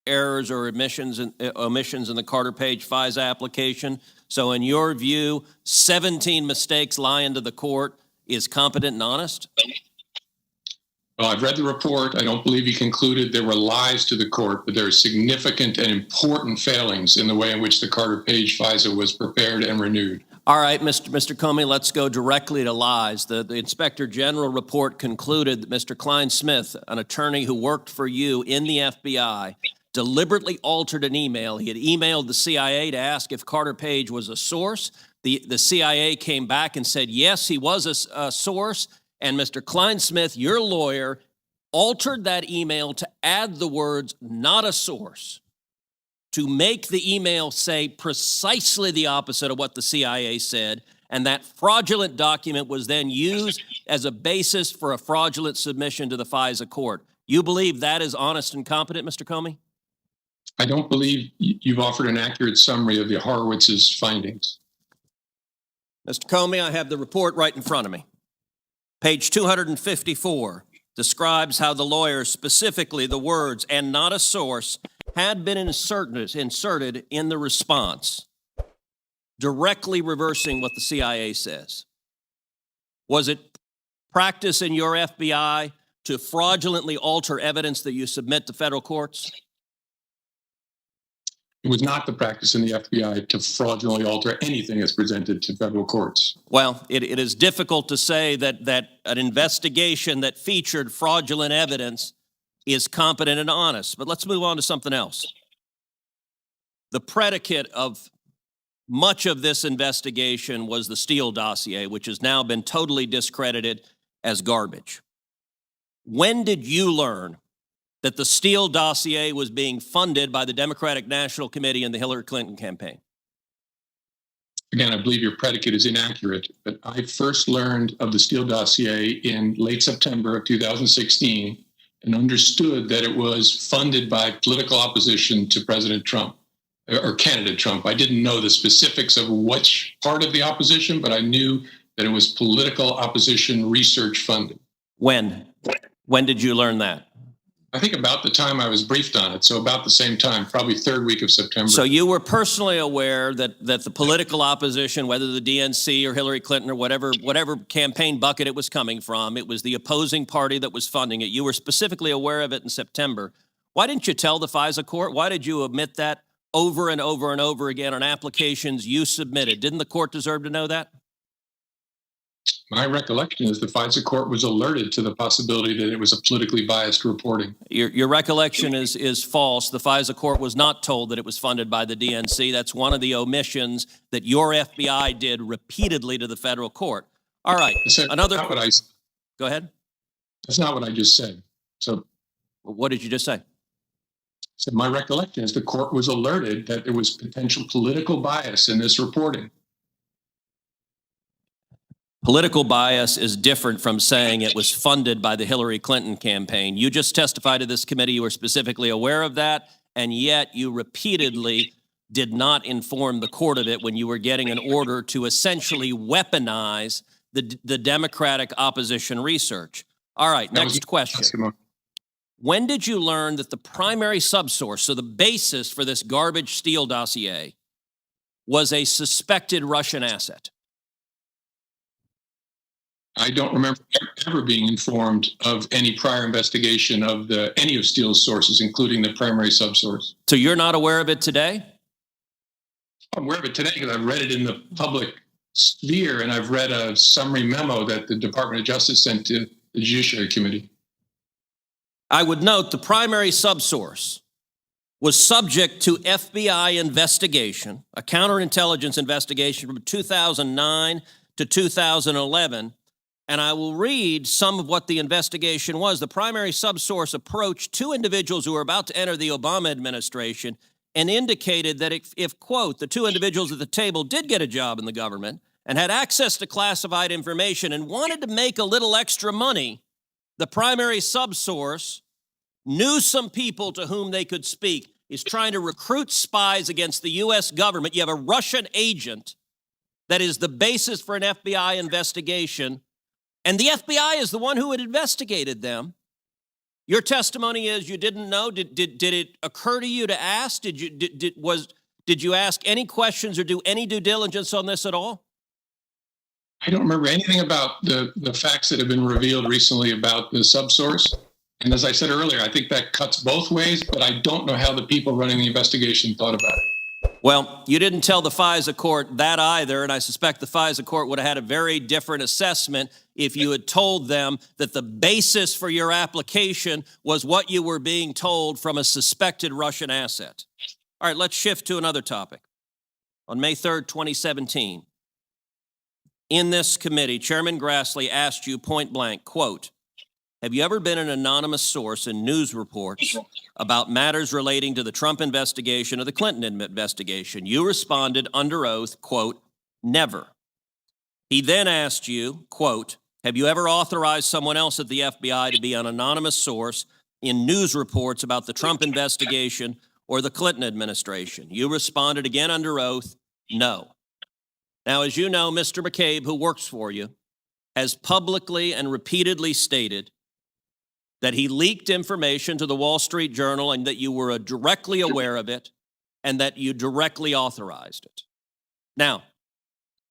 errors or omissions in the Carter Page FISA application. So in your view, 17 mistakes lying to the court is competent and honest? Well, I've read the report. I don't believe he concluded there were lies to the court, but there are significant and important failings in the way in which the Carter Page FISA was prepared and renewed. All right, Mr. Comey, let's go directly to lies. The Inspector General report concluded that Mr. Klein-Smith, an attorney who worked for you in the FBI, deliberately altered an email. He had emailed the CIA to ask if Carter Page was a source. The CIA came back and said, yes, he was a source. And Mr. Klein-Smith, your lawyer, altered that email to add the words, not a source, to make the email say precisely the opposite of what the CIA said. And that fraudulent document was then used as a basis for a fraudulent submission to the FISA court. You believe that is honest and competent, Mr. Comey? I don't believe you've offered an accurate summary of the Horowitz's findings. Mr. Comey, I have the report right in front of me. Page 254 describes how the lawyer, specifically the words, and not a source, had been inserted in the response, directly reversing what the CIA says. Was it practice in your FBI to fraudulently alter evidence that you submit to federal courts? It was not the practice in the FBI to fraudulently alter anything that's presented to federal courts. Well, it is difficult to say that an investigation that featured fraudulent evidence is competent and honest. But let's move on to something else. The predicate of much of this investigation was the Steele Dossier, which has now been totally discredited as garbage. When did you learn that the Steele Dossier was being funded by the Democratic National Committee and the Hillary Clinton campaign? Again, I believe your predicate is inaccurate, but I first learned of the Steele Dossier in late September of 2016 and understood that it was funded by political opposition to President Trump, or candidate Trump. I didn't know the specifics of which part of the opposition, but I knew that it was political opposition research funded. When? When did you learn that? I think about the time I was briefed on it, so about the same time, probably third week of September. So you were personally aware that the political opposition, whether the DNC or Hillary Clinton or whatever campaign bucket it was coming from, it was the opposing party that was funding it. You were specifically aware of it in September. Why didn't you tell the FISA court? Why did you omit that over and over and over again on applications you submitted? Didn't the court deserve to know that? My recollection is the FISA court was alerted to the possibility that it was a politically biased reporting. Your recollection is false. The FISA court was not told that it was funded by the DNC. That's one of the omissions that your FBI did repeatedly to the federal court. All right. Go ahead. That's not what I just said. So what did you just say? So my recollection is the court was alerted that there was potential political bias in this reporting. Political bias is different from saying it was funded by the Hillary Clinton campaign. You just testified to this committee. You were specifically aware of that, and yet you repeatedly did not inform the court of it when you were getting an order to essentially weaponize the Democratic opposition research. All right, next question. When did you learn that the primary subsource, so the basis for this garbage Steele dossier, was a suspected Russian asset? I don't remember ever being informed of any prior investigation of any of Steele's sources, including the primary subsource. So you're not aware of it today? I'm aware of it today because I've read it in the public sphere, and I've read a summary memo that the Department of Justice sent to the Judiciary Committee. I would note the primary subsource was subject to FBI investigation, a counterintelligence investigation from 2009 to 2011. And I will read some of what the investigation was. The primary subsource approached two individuals who were about to enter the Obama administration and indicated that if, quote, the two individuals at the table did get a job in the government and had access to classified information and wanted to make a little extra money, the primary subsource knew some people to whom they could speak. Is trying to recruit spies against the U.S. government. You have a Russian agent that is the basis for an FBI investigation. And the FBI is the one who had investigated them. Your testimony is you didn't know. Did it occur to you to ask? Did you ask any questions or do any due diligence on this at all? I don't remember anything about the facts that have been revealed recently about the subsource. And as I said earlier, I think that cuts both ways, but I don't know how the people running the investigation thought about it. Well, you didn't tell the FISA court that either, and I suspect the FISA court would have had a very different assessment if you had told them that the basis for your application was what you were being told from a suspected Russian asset. All right, let's shift to another topic. On May 3rd, 2017, in this committee, Chairman Grassley asked you point blank, quote, have you ever been an anonymous source in news reports about matters relating to the Trump investigation or the Clinton investigation? You responded under oath, quote, never. He then asked you, quote, have you ever authorized someone else at the FBI to be an anonymous source in news reports about the Trump investigation or the Clinton administration? You responded again under oath, no. Now, as you know, Mr. McCabe, who works for you, has publicly and repeatedly stated that he leaked information to the Wall Street Journal and that you were directly aware of it and that you directly authorized it. Now,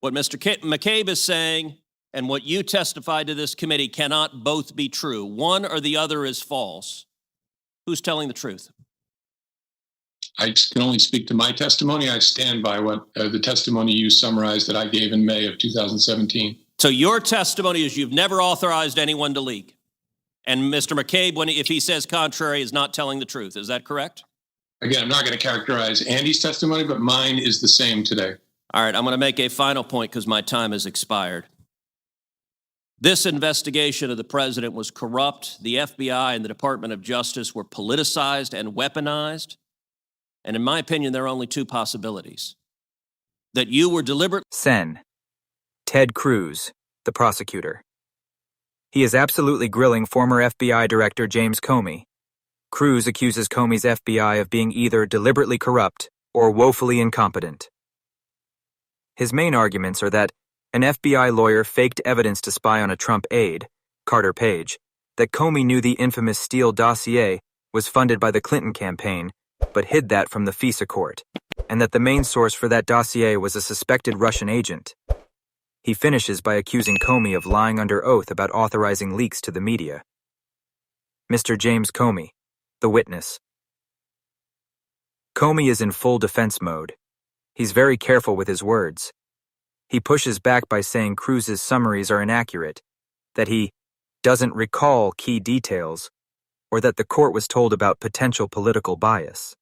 what Mr. McCabe is saying and what you testified to this committee cannot both be true. One or the other is false. Who's telling the truth? I can only speak to my testimony. I stand by what the testimony you summarized that I gave in May of 2017. So your testimony is you've never authorized anyone to leak. And Mr. McCabe, if he says contrary, is not telling the truth. Is that correct? Again, I'm not going to characterize Andy's testimony, but mine is the same today. All right, I'm going to make a final point because my time has expired. This investigation of the president was corrupt. The FBI and the Department of Justice were politicized and weaponized. And in my opinion, there are only two possibilities. That you were deliberate. Sen. Ted Cruz, the prosecutor. He is absolutely grilling former FBI Director James Comey. Cruz accuses Comey's FBI of being either deliberately corrupt or woefully incompetent. His main arguments are that an FBI lawyer faked evidence to spy on a Trump aide, Carter Page, that Comey knew the infamous Steele Dossier was funded by the Clinton campaign, but hid that from the FISA court, and that the main source for that dossier was a suspected Russian agent. He finishes by accusing Comey of lying under oath about authorizing leaks to the media. Mr. James Comey, the witness. Comey is in full defense mode. He's very careful with his words. He pushes back by saying Cruz's summaries are inaccurate, that he doesn't recall key details, or that the court was told about potential political bias,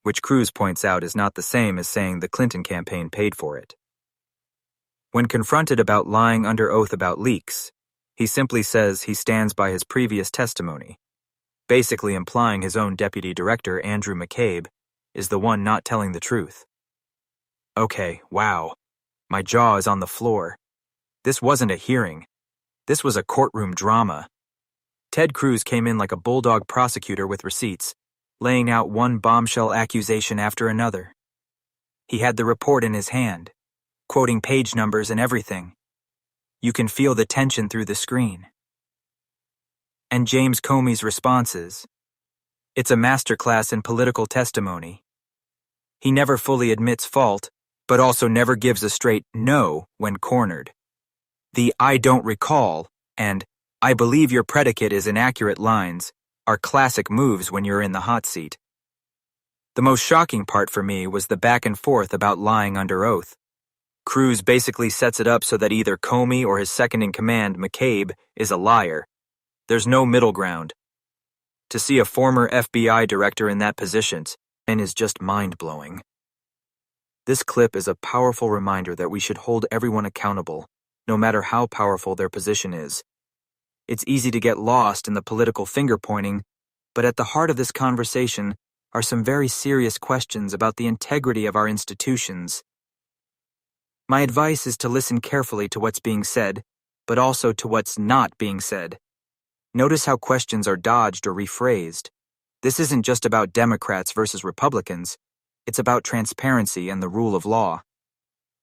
which Cruz points out is not the same as saying the Clinton campaign paid for it. When confronted about lying under oath about leaks, he simply says he stands by his previous testimony, basically implying his own deputy director, Andrew McCabe, is the one not telling the truth. Okay, wow. My jaw is on the floor. This wasn't a hearing. This was a courtroom drama. Ted Cruz came in like a bulldog prosecutor with receipts, laying out one bombshell accusation after another. He had the report in his hand, quoting page numbers and everything. You can feel the tension through the screen. And James Comey's responses. It's a masterclass in political testimony. He never fully admits fault, but also never gives a straight no when cornered. The "I don't recall" and "I believe your predicate is inaccurate" lines are classic moves when you're in the hot seat. The most shocking part for me was the back and forth about lying under oath. Cruz basically sets it up so that either Comey or his second-in-command, McCabe, is a liar. There's no middle ground. To see a former FBI director in that position is just mind-blowing. This clip is a powerful reminder that we should hold everyone accountable, no matter how powerful their position is. It's easy to get lost in the political finger-pointing, but at the heart of this conversation are some very serious questions about the integrity of our institutions. My advice is to listen carefully to what's being said, but also to what's not being said. Notice how questions are dodged or rephrased. This isn't just about Democrats versus Republicans. It's about transparency and the rule of law.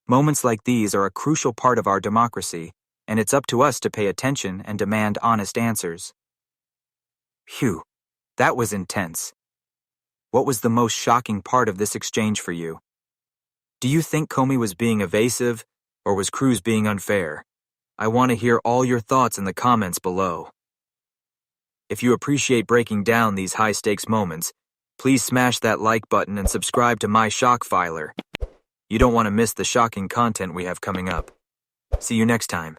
Moments like these are a crucial part of our democracy, and it's up to us to pay attention and demand honest answers. Phew, that was intense. What was the most shocking part of this exchange for you? Do you think Comey was being evasive, or was Cruz being unfair? I want to hear all your thoughts in the comments below. If you appreciate breaking down these high-stakes moments, please smash that like button and subscribe to my Shock Filer. You don't want to miss the shocking content we have coming up. See you next time.